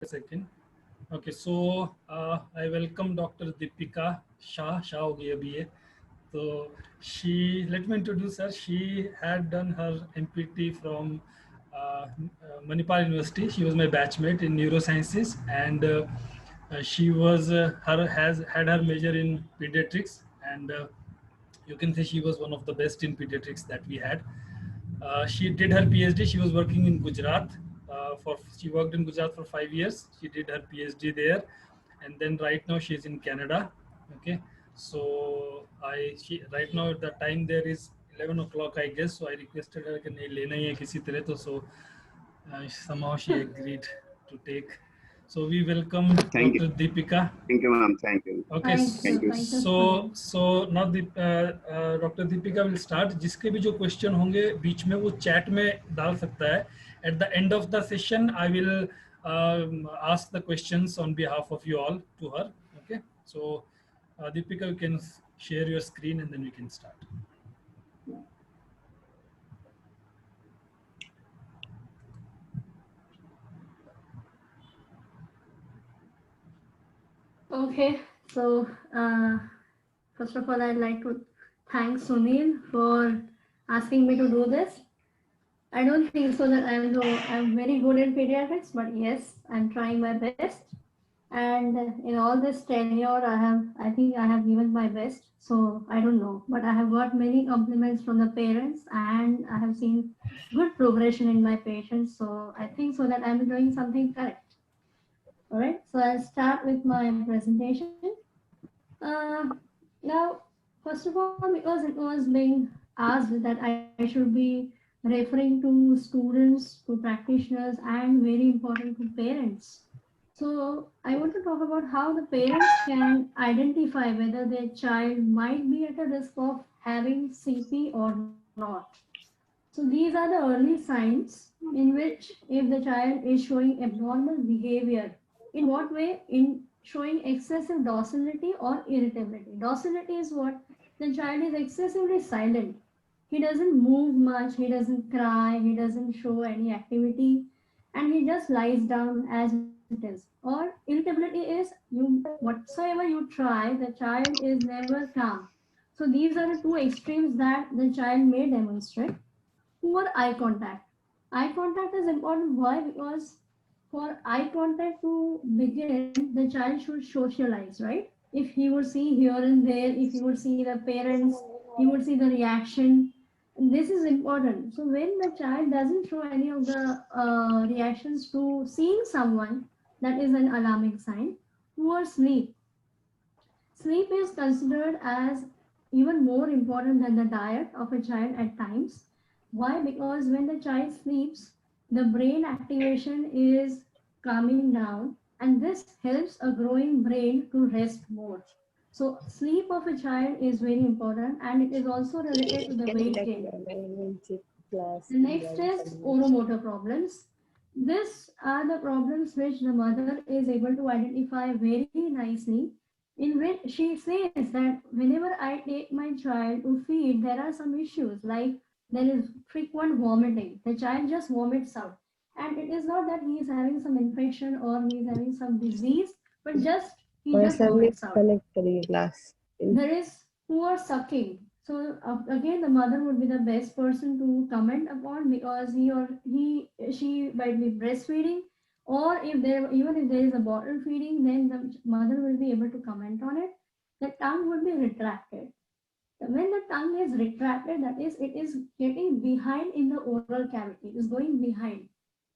A second. Okay, so I welcome Dr. Deepika Shah. Shah हो गई अभी ये. So let me introduce her. She had done her MPT from Manipal University. She was my batchmate in neurosciences, and she was has had her major in pediatrics, and you can say she was one of the best in pediatrics that we had. She did her PhD. She was working in Gujarat. She worked in Gujarat for 5 years. She did her PhD there, and then right now she's in Canada. Okay, so she right now at the time there is 11 o'clock, I guess. So I requested her कि नहीं लेना ही है किसी तरह तो somehow she agreed to take. So we welcome Thank you. Dr. Deepika. Thank you, ma'am. Thank you. Okay, Thank you. so now Dr. Deepika will start. जिसके भी जो क्वेश्चन होंगे बीच में वो चैट में डाल सकता है. At the end of the session, I will ask the questions on behalf of you all to her. Okay, so Deepika, you can share your screen and then we can start. Okay, so first of all, I'd like to thank Sunil for asking me to do this. I don't think so that I'm very good in pediatrics, but yes, I'm trying my best. And in all this tenure, I think I have given my best. So I don't know, but I have got many compliments from the parents, and I have seen good progression in my patients. So I think so that I'm doing something correct. All right, so I'll start with my presentation. Uh, Now, first of all, because it was being asked that I should be referring to students, to practitioners, and very important to parents. So, I want to talk about how the parents can identify whether their child might be at a risk of having CP or not. So, these are the early signs in which, if the child is showing abnormal behavior, in what way? In showing excessive docility or irritability. Docility is what? The child is excessively silent. He doesn't move much, he doesn't cry, he doesn't show any activity, and he just lies down as it is. Or irritability is whatsoever you try, the child is never calm. So these are the two extremes that the child may demonstrate. Poor eye contact. Eye contact is important. Why? Because for eye contact to begin, the child should socialize, right? If he would see here and there, if he would see the parents, he would see the reaction. This is important. So when the child doesn't show any of the reactions to seeing someone, that is an alarming sign. Poor sleep. Sleep is considered as even more important than the diet of a child at times. Why? Because when the child sleeps, the brain activation is calming down, and this helps a growing brain to rest more. So, sleep of a child is very important, and it is also related to the weight gain. The next is oromotor problems. These are the problems which the mother is able to identify very nicely, in which she says that whenever I take my child to feed, there are some issues like there is frequent vomiting. The child just vomits out. And it is not that he is having some infection or he is having some disease, but he just vomits out. There is poor sucking. So again, the mother would be the best person to comment upon, because she might be breastfeeding, or even if there is a bottle feeding, then the mother will be able to comment on it. The tongue would be retracted. When the tongue is retracted, that is, it is getting behind in the oral cavity, it is going behind.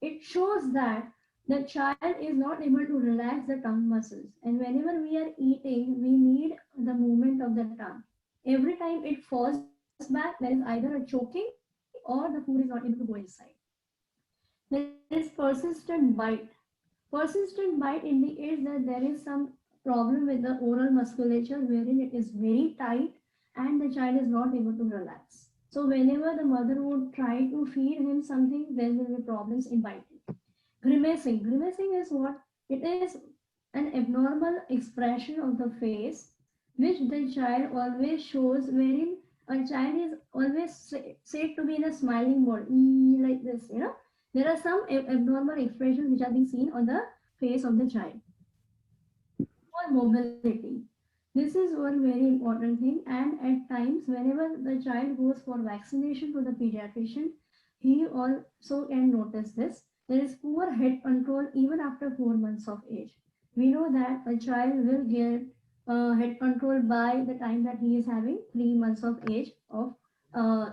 It shows that the child is not able to relax the tongue muscles. And whenever we are eating, we need the movement of the tongue. Every time it falls back, there is either a choking or the food is not able to go inside. There is persistent bite. Persistent bite indicates that there is some problem with the oral musculature wherein it is very tight and the child is not able to relax. So whenever the mother would try to feed him something, there will be problems in biting. Grimacing. Grimacing is what? It is an abnormal expression of the face which the child always shows, wherein a child is always said to be in a smiling mode, like this, There are some abnormal expressions which are being seen on the face of the child. For mobility, this is one very important thing, and at times whenever the child goes for vaccination to the pediatrician, he also can notice this. There is poor head control even after 4 months of age. We know that a child will get head control by the time that he is having 3 months of age of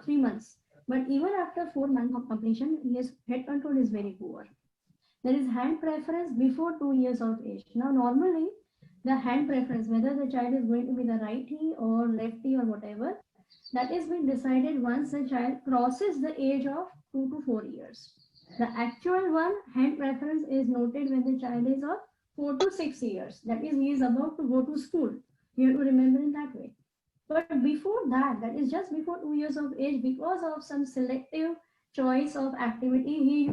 3 months. But even after 4 months of completion, his head control is very poor. There is hand preference before 2 years of age. Now, normally, the hand preference, whether the child is going to be the righty or lefty or whatever, that is being decided once the child crosses the age of 2 to 4 years. The actual one, hand preference, is noted when the child is of 4 to 6 years. That is, he is about to go to school. You have to remember in that way. But before that, that is just before 2 years of age, because of some selective choice of activity, he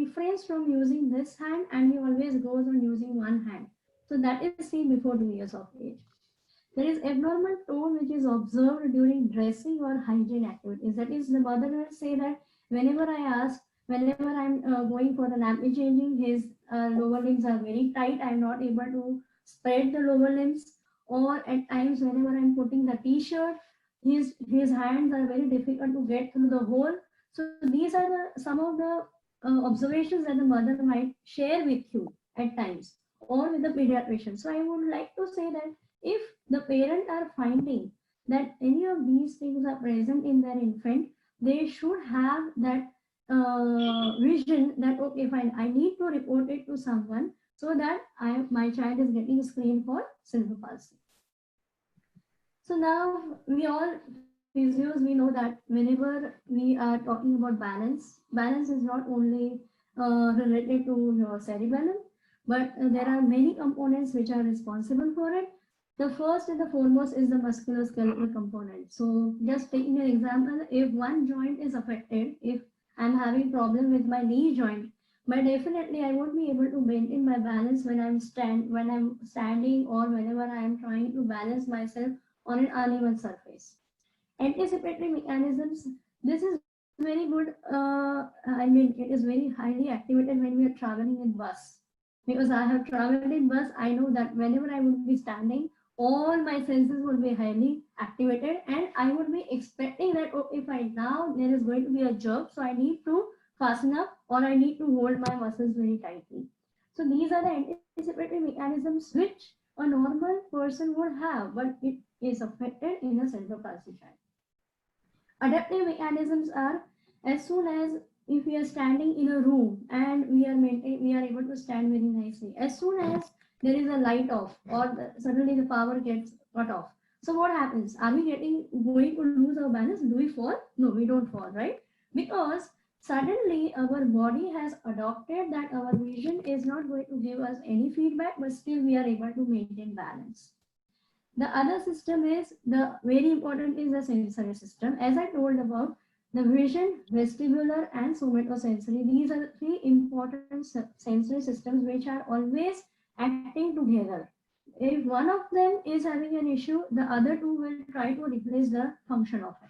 refrains from using this hand and he always goes on using one hand. So that is seen before 2 years of age. There is abnormal tone which is observed during dressing or hygiene activities. That is, the mother will say that whenever I'm going for the nappy changing, his lower limbs are very tight. I'm not able to spread the lower limbs. Or at times, whenever I'm putting the t-shirt, his hands are very difficult to get through the hole. So these are some of the observations that the mother might share with you at times, or with the pediatrician. So I would like to say that if the parent are finding that any of these things are present in their infant, they should have that vision that, okay, fine, I need to report it to someone so that my child is getting screened for cerebral palsy. So now we all physios, we know that whenever we are talking about balance is not only related to your cerebellum, but there are many components which are responsible for it. The first and the foremost is the musculoskeletal component. So just taking an example, if one joint is affected, if I'm having problem with my knee joint, but definitely I won't be able to maintain my balance when I'm standing, or whenever I am trying to balance myself on an uneven surface. Anticipatory mechanisms, this is very good. I mean, it is very highly activated when we are traveling in bus. Because I have traveled in bus, I know that whenever I would be standing, all my senses would be highly activated, and I would be expecting that, okay, fine, now there is going to be a jerk, so I need to fasten up, or I need to hold my muscles very tightly. So these are the anticipatory mechanisms which a normal person would have, but it is affected in a cerebral palsy child. Adaptive mechanisms are, as soon as, if we are standing in a room and we are able to stand very nicely. As soon as there is a light off, or suddenly the power gets cut off. So what happens? Are we going to lose our balance? Do we fall? No, we don't fall, right? Because suddenly our body has adopted that our vision is not going to give us any feedback, but still we are able to maintain balance. The other system is, the very important is the sensory system. As I told about, the vision, vestibular, and somatosensory. These are three important sensory systems which are always acting together. If one of them is having an issue, the other two will try to replace the function of it.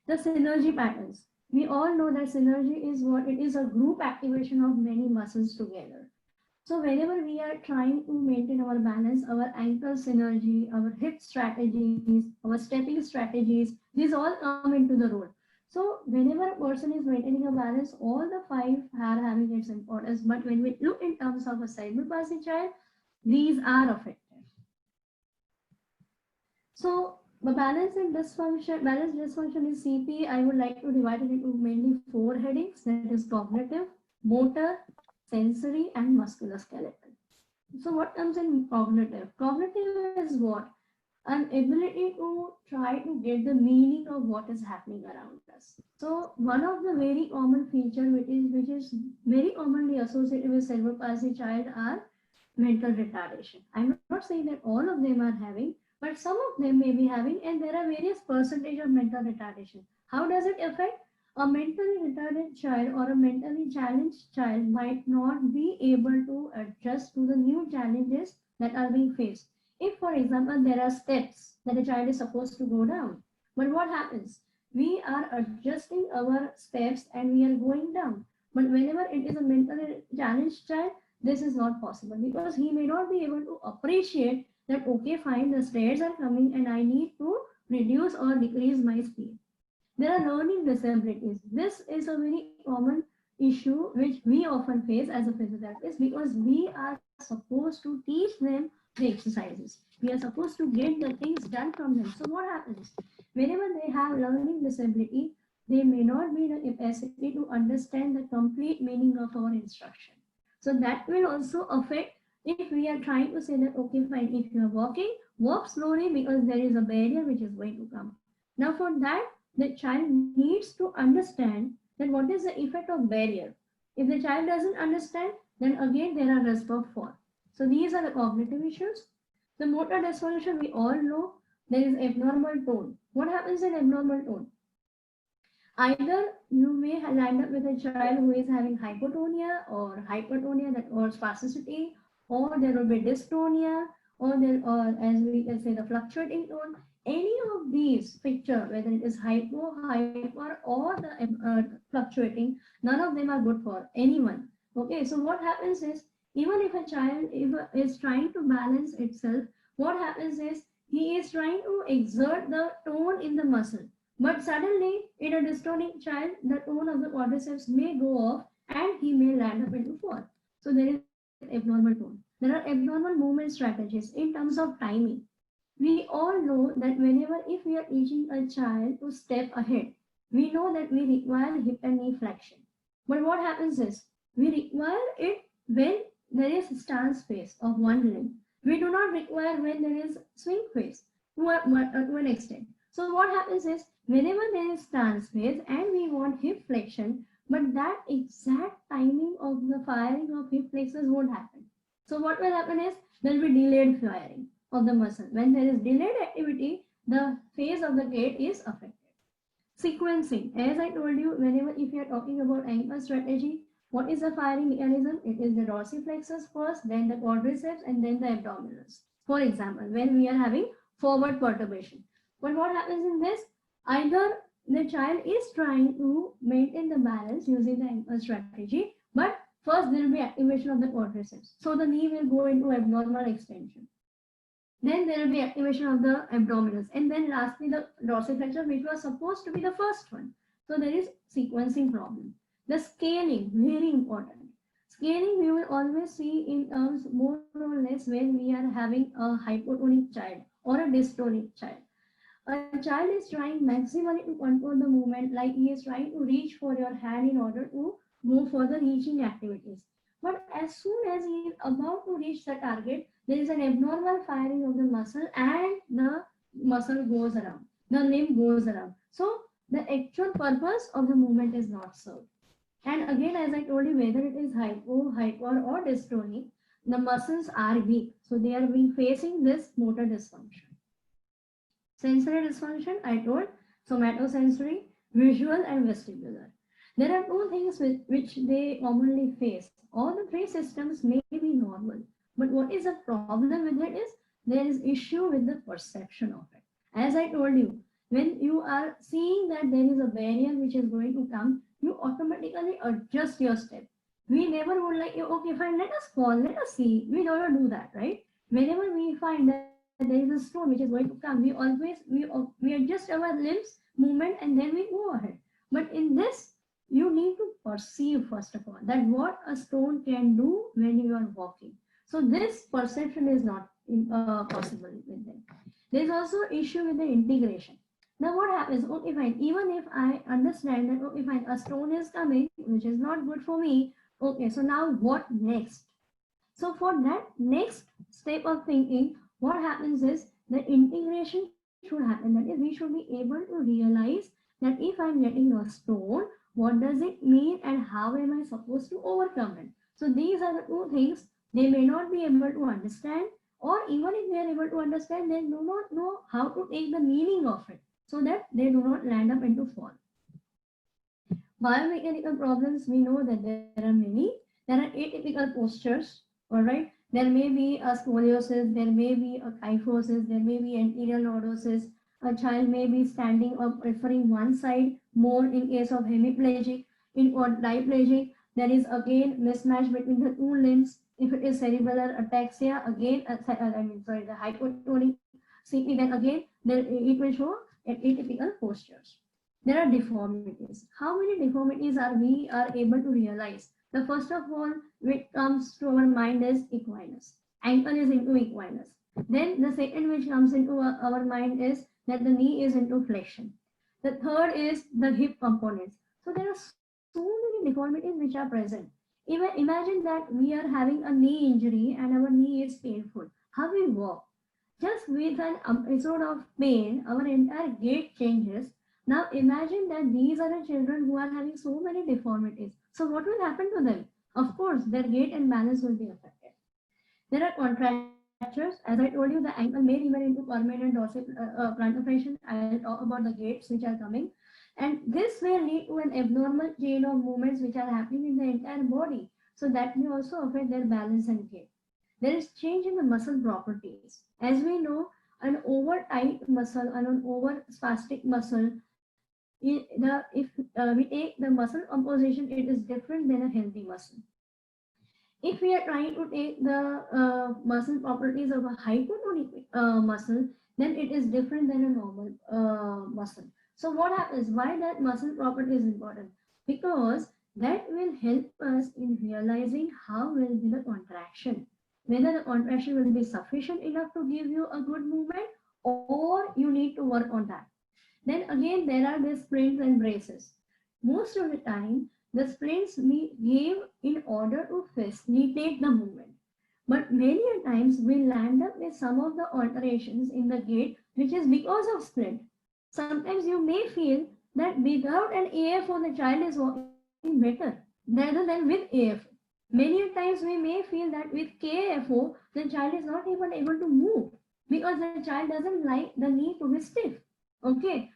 The synergy patterns. We all know that synergy is what? It is a group activation of many muscles together. So whenever we are trying to maintain our balance, our ankle synergy, our hip strategies, our stepping strategies, these all come into the role. So whenever a person is maintaining a balance, all the five are having its importance. But when we look in terms of a cerebral palsy child, these are affected. So the balance dysfunction is CP. I would like to divide it into mainly four headings. That is cognitive, motor, sensory, and musculoskeletal. So what comes in cognitive? Cognitive is what? An ability to try to get the meaning of what is happening around us. So one of the very common feature which is very commonly associated with cerebral palsy child are mental retardation. I'm not saying that all of them are having, but some of them may be having, and there are various percentage of mental retardation. How does it affect? A mentally retarded child or a mentally challenged child might not be able to adjust to the new challenges that are being faced. If, for example, there are steps that a child is supposed to go down, but what happens? We are adjusting our steps and we are going down. But whenever it is a mentally challenged child, this is not possible because he may not be able to appreciate that, okay, fine, the stairs are coming and I need to reduce or decrease my speed. There are learning disabilities. This is a very common issue which we often face as a physiotherapist because we are supposed to teach them the exercises. We are supposed to get the things done from them. So what happens? Whenever they have learning disability, they may not be in the capacity to understand the complete meaning of our instruction. So that will also affect if we are trying to say that, okay, fine, if you are walking, walk slowly because there is a barrier which is going to come. Now for that, the child needs to understand that what is the effect of barrier. If the child doesn't understand, then again there are risk of fall. So these are the cognitive issues. The motor dysfunction, we all know there is abnormal tone. What happens in abnormal tone? Either you may land up with a child who is having hypotonia or hypertonia that or spasticity, or there will be dystonia, or there or as we can say the fluctuating tone. Any of these picture, whether it is hypo, hyper, or the fluctuating, none of them are good for anyone. Okay, so what happens is even if a child is trying to balance itself, what happens is he is trying to exert the tone in the muscle. But suddenly, in a dystonic child, the tone of the quadriceps may go off and he may land up into fall. So there is abnormal tone. There are abnormal movement strategies in terms of timing. We all know that whenever if we are teaching a child to step ahead, we know that we require hip and knee flexion. But what happens is we require it when there is stance phase of one limb. We do not require when there is swing phase to an extent. So what happens is whenever there is stance phase and we want hip flexion, but that exact timing of the firing of hip flexors won't happen. So what will happen is there will be delayed firing of the muscle. When there is delayed activity, the phase of the gait is affected. Sequencing, as I told you, whenever if you are talking about ankle strategy, what is the firing mechanism? It is the dorsiflexors first, then the quadriceps, and then the abdominals. For example, when we are having forward perturbation. But what happens in this? Either the child is trying to maintain the balance using the ankle strategy, but first there will be activation of the quadriceps. So the knee will go into abnormal extension. Then there will be activation of the abdominals. And then lastly, the dorsiflexor, which was supposed to be the first one. So there is sequencing problem. The scaling, very important. Scaling we will always see in terms more or less when we are having a hypotonic child or a dystonic child. A child is trying maximally to control the movement, like he is trying to reach for your hand in order to go for the reaching activities. But as soon as he is about to reach the target, there is an abnormal firing of the muscle and the muscle goes around, the limb goes around. So the actual purpose of the movement is not served. And again, as I told you, whether it is hypo, hyper, or dystonic, the muscles are weak. So they are being facing this motor dysfunction. Sensory dysfunction, I told, somatosensory, visual, and vestibular. There are two things which they commonly face. All the three systems may be normal, but what is the problem with it is there is issue with the perception of it. As I told you, when you are seeing that there is a barrier which is going to come, you automatically adjust your step. We never would like, okay, fine, let us fall, let us see. We never do that, right? Whenever we find that there is a stone which is going to come, we adjust our limbs, movement, and then we go ahead. But in this, you need to perceive first of all that what a stone can do when you are walking. So this perception is not possible with them. There is also issue with the integration. Now what happens? Okay, fine. Even if I understand that, okay, fine, a stone is coming, which is not good for me. Okay, so now what next? So for that next step of thinking, what happens is the integration should happen. That is, we should be able to realize that if I'm getting a stone, what does it mean and how am I supposed to overcome it? So these are the two things they may not be able to understand, or even if they are able to understand, they do not know how to take the meaning of it so that they do not land up into fall. Biomechanical problems, we know that there are many. There are atypical postures, all right? There may be a scoliosis, there may be a kyphosis, there may be anterior lordosis. A child may be standing or preferring one side more in case of hemiplegic. In or diplegic, there is again mismatch between the two limbs. If it is cerebellar ataxia, again, the hypotonic CP, then again, it will show atypical postures. There are deformities. How many deformities we are able to realize? The first of all, which comes to our mind is equinus. Ankle is into equinus. Then the second which comes into our mind is that the knee is into flexion. The third is the hip components. So there are so many deformities which are present. Even imagine that we are having a knee injury and our knee is painful. How we walk? Just with an episode of pain, our entire gait changes. Now imagine that these are the children who are having so many deformities. So what will happen to them? Of course, their gait and balance will be affected. There are contractures. As I told you, the ankle may remain into permanent dorsiflexion. I'll talk about the gaits which are coming. And this may lead to an abnormal chain of movements which are happening in the entire body. So that may also affect their balance and gait. There is change in the muscle properties. As we know, an over tight muscle and an over spastic muscle, if we take the muscle composition, it is different than a healthy muscle. If we are trying to take the muscle properties of a hypotonic muscle, then it is different than a normal muscle. So what happens? Why that muscle property is important? Because that will help us in realizing how will be the contraction. Whether the contraction will be sufficient enough to give you a good movement or you need to work on that. Then again, there are these splints and braces. Most of the time, the splints we give in order to facilitate the movement. But many times we land up with some of the alterations in the gait, which is because of splint. Sometimes you may feel that without an AFO, the child is walking better rather than with AFO. Many times we may feel that with KFO, the child is not even able to move because the child doesn't like the knee to be stiff. Okay,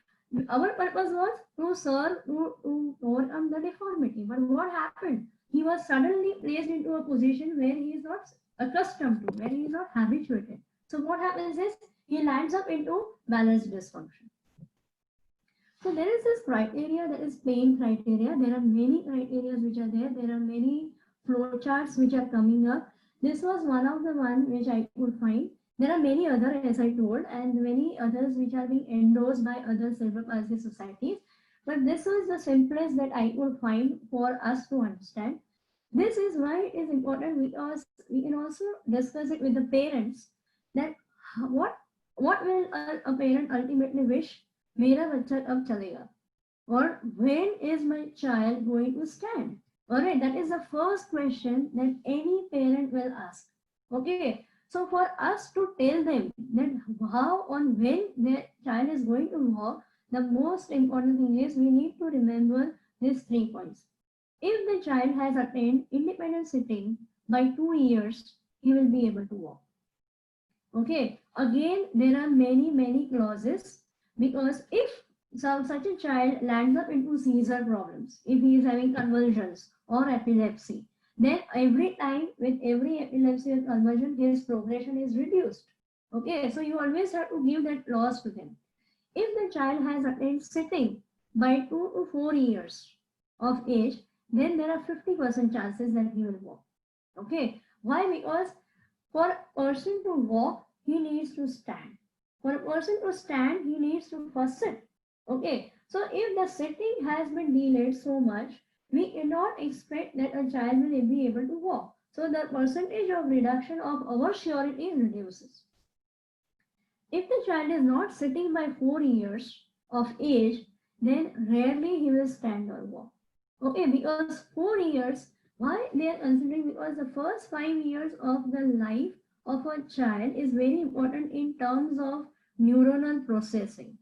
our purpose was to serve to overcome the deformity. But what happened? He was suddenly placed into a position where he is not accustomed to, where he is not habituated. So what happens is he lands up into balance dysfunction. So there is this criteria, that is pain criteria. There are many criteria which are there. There are many flowcharts which are coming up. This was one of the one which I could find. There are many other, as I told, and many others which are being endorsed by other cerebral palsy societies. But this was the simplest that I could find for us to understand. This is why it is important because we can also discuss it with the parents that what will a parent ultimately wish? Mera bachcha ab chalega? Or when is my child going to stand? Alright, that is the first question that any parent will ask. Okay, so for us to tell them that how or when their child is going to walk, the most important thing is we need to remember these 3 points. If the child has attained independent sitting by 2 years, he will be able to walk. Okay, again, there are many clauses because if such a child lands up into seizure problems, if he is having convulsions or epilepsy, then every time with every epilepsy or convulsion, his progression is reduced. Okay, so you always have to give that clause to them. If the child has attained sitting by 2 to 4 years of age, then there are 50% chances that he will walk. Okay, why? Because for a person to walk, he needs to stand. For a person to stand, he needs to first sit. Okay, so if the sitting has been delayed so much, we cannot expect that a child will be able to walk. So the percentage of reduction of our surety reduces. If the child is not sitting by 4 years of age, then rarely he will stand or walk. Okay, because 4 years, why they are considering? Because the first 5 years of the life of a child is very important in terms of neuronal processing.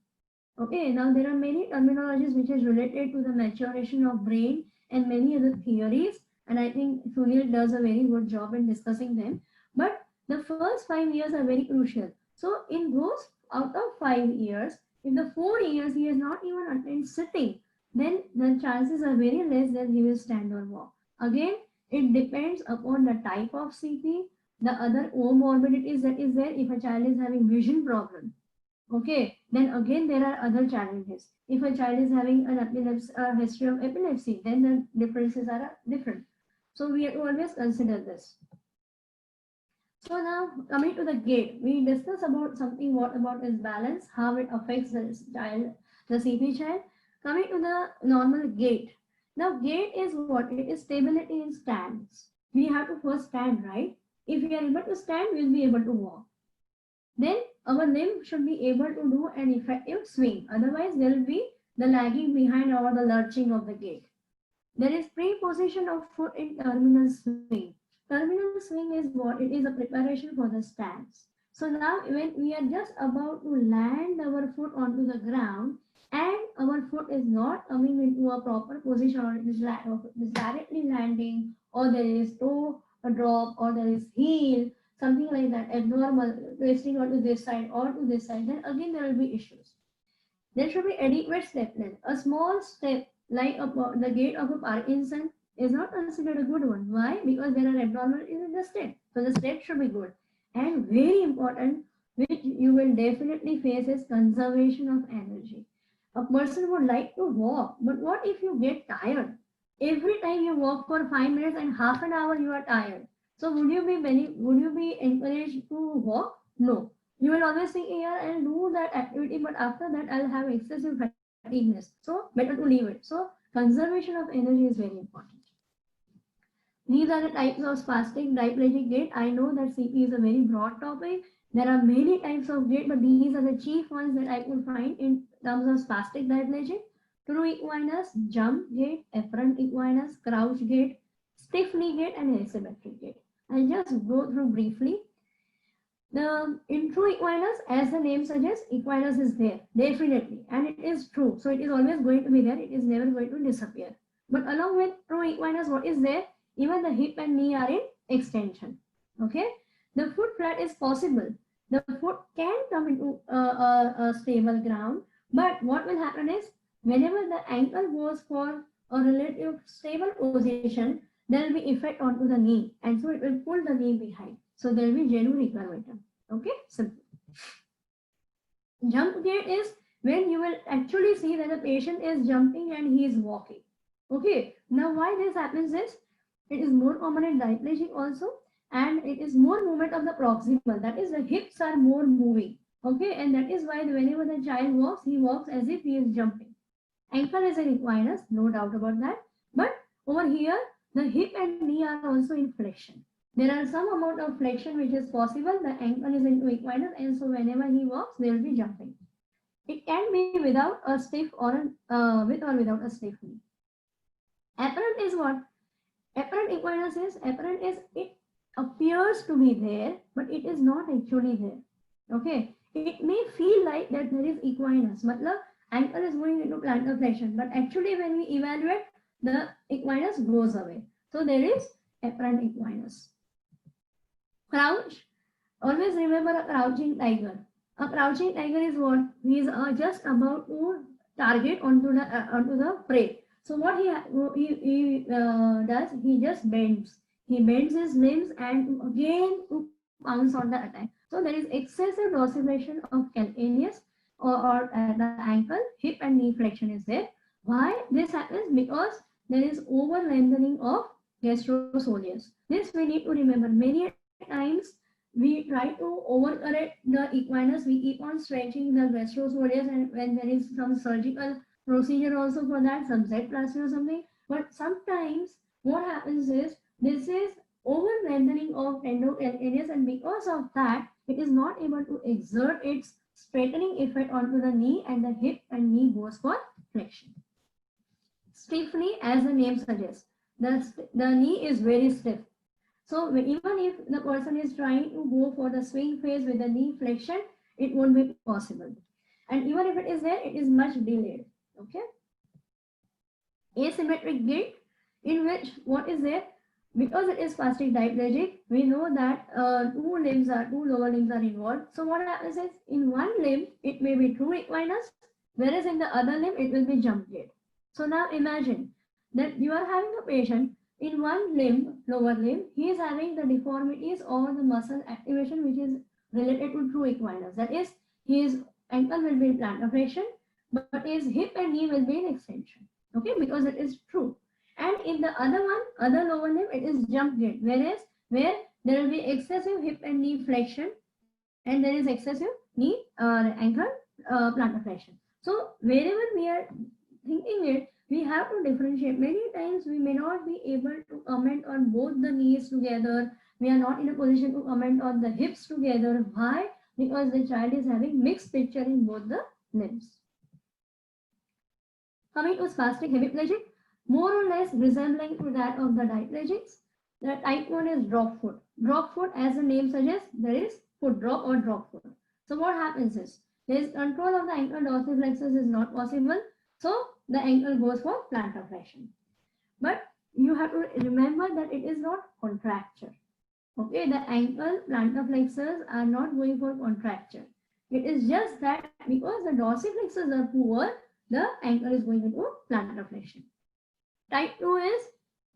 Okay, now there are many terminologies which is related to the maturation of brain and many other theories, and I think Sunil does a very good job in discussing them. But the first 5 years are very crucial. So in those out of 5 years, in the 4 years he has not even attained sitting, then the chances are very less that he will stand or walk. Again, it depends upon the type of CP, the other comorbidities that is there. If a child is having vision problem, okay, then again there are other challenges. If a child is having an epilepsy, history of epilepsy, then the differences are different. So we have to always consider this. So now coming to the gait, we discuss about something what about is balance, how it affects the child, the CP child. Coming to the normal gait. Now gait is what? It is stability in stance. We have to first stand, right? If we are able to stand, we'll be able to walk. Then our limb should be able to do an effective swing. Otherwise, there will be the lagging behind or the lurching of the gait. There is preposition of foot in terminal swing. Terminal swing is what? It is a preparation for the stance. So now when we are just about to land our foot onto the ground and our foot is not coming into a proper position or it is directly landing or there is toe drop or there is heel, something like that, abnormal, twisting onto this side or to this side, then again there will be issues. There should be adequate step length. A small step like the gait of a Parkinson is not considered a good one. Why? Because there are abnormalities in the step. So the step should be good. And very important, which you will definitely face is conservation of energy. A person would like to walk, but what if you get tired? Every time you walk for 5 minutes and half an hour you are tired. So would you be encouraged to walk? No. You will always think, yeah, I'll do that activity, but after that I'll have excessive fatigueness. So better to leave it. So conservation of energy is very important. These are the types of spastic diplegic gait. I know that CP is a very broad topic. There are many types of gait, but these are the chief ones that I could find in terms of spastic diplegic. True equinus, jump gait, apparent equinus, crouch gait, stiff knee gait, and asymmetric gait. I'll just go through briefly. In true equinus, as the name suggests, equinus is there, definitely, and it is true. So it is always going to be there. It is never going to disappear. But along with true equinus, what is there? Even the hip and knee are in extension. Okay, the foot flat is possible. The foot can come into a stable ground, but what will happen is whenever the ankle goes for a relative stable position, there will be effect onto the knee, and so it will pull the knee behind. So there will be genuine recurvatum. Okay, simple. Jump gait is when you will actually see that the patient is jumping and he is walking. Okay, now why this happens is it is more common in diplegic also, and it is more movement of the proximal. That is, the hips are more moving. Okay, and that is why whenever the child walks, he walks as if he is jumping. Ankle is an equinus, no doubt about that. But over here, the hip and knee are also in flexion. There are some amount of flexion which is possible. The ankle is into equinus, and so whenever he walks, they will be jumping. It can be without a stiff or with or without a stiff knee. Apparent is what? Apparent equinus is, apparent is it appears to be there, but it is not actually there. Okay, it may feel like that there is equinus, matlab ankle is going into plantar flexion, but actually when we evaluate, the equinus goes away. So there is apparent equinus. Crouch, always remember a crouching tiger. A crouching tiger is what? He is just about to target onto the prey. So what he does, he just bends. He bends his limbs and again to pounce on the attack. So there is excessive dorsiflexion of calcaneus or at the ankle, hip and knee flexion is there. Why this happens? Because there is over lengthening of gastrosoleus. This we need to remember. Many times we try to overcorrect the equinus. We keep on stretching the gastrosoleus, and when there is some surgical procedure also for that, some Z-plasty or something. But sometimes what happens is this is over lengthening of endocalcaneus, and because of that, it is not able to exert its straightening effect onto the knee, and the hip and knee goes for flexion. Stiff knee, as the name suggests, the knee is very stiff. So even if the person is trying to go for the swing phase with the knee flexion, it won't be possible. And even if it is there, it is much delayed. Okay. Asymmetric gait, in which what is there? Because it is spastic diplegic, we know that two lower limbs are involved. So what happens is, in one limb, it may be true equinus, whereas in the other limb, it will be jump gait. So now imagine that you are having a patient in one limb, lower limb, he is having the deformities or the muscle activation which is related to true equinus. That is, his ankle will be in plantar flexion, but his hip and knee will be in extension. Okay, because it is true. And in the other one, other lower limb, it is jump gait, where there will be excessive hip and knee flexion, and there is excessive knee ankle plantar flexion. So wherever we are thinking it, we have to differentiate. Many times we may not be able to comment on both the knees together. We are not in a position to comment on the hips together. Why? Because the child is having mixed picture in both the limbs. Coming to spastic hemiplegic, more or less resembling to that of the diplegics. The type 1 is drop foot. Drop foot, as the name suggests, there is foot drop or drop foot. So what happens is, there is control of the ankle dorsiflexus is not possible. So the ankle goes for plantar flexion. But you have to remember that it is not contracture. Okay, the ankle plantar flexors are not going for contracture. It is just that because the dorsiflexors are poor, the ankle is going into plantar flexion. Type 2 is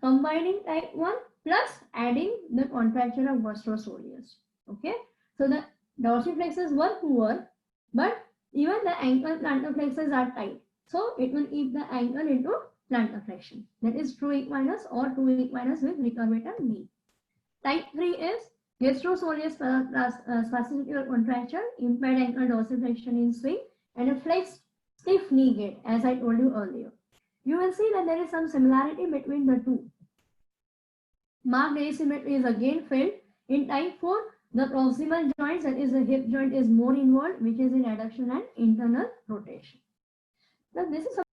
combining type 1 plus adding the contracture of gastrocsoleus. Okay, so the dorsiflexors were poor, but even the ankle plantar flexors are tight. So it will keep the ankle into plantar flexion. That is true equinus or true equinus with recurvator knee. Type 3 is gastrocsoleus spasticity contracture, impaired ankle dorsiflexion in swing, and a flexed stiff knee gait, as I told you earlier. You will see that there is some similarity between the two. Marked asymmetry is again felt. In type 4, the proximal joints, that is the hip joint, is more involved, which is in adduction and internal rotation. Now, this is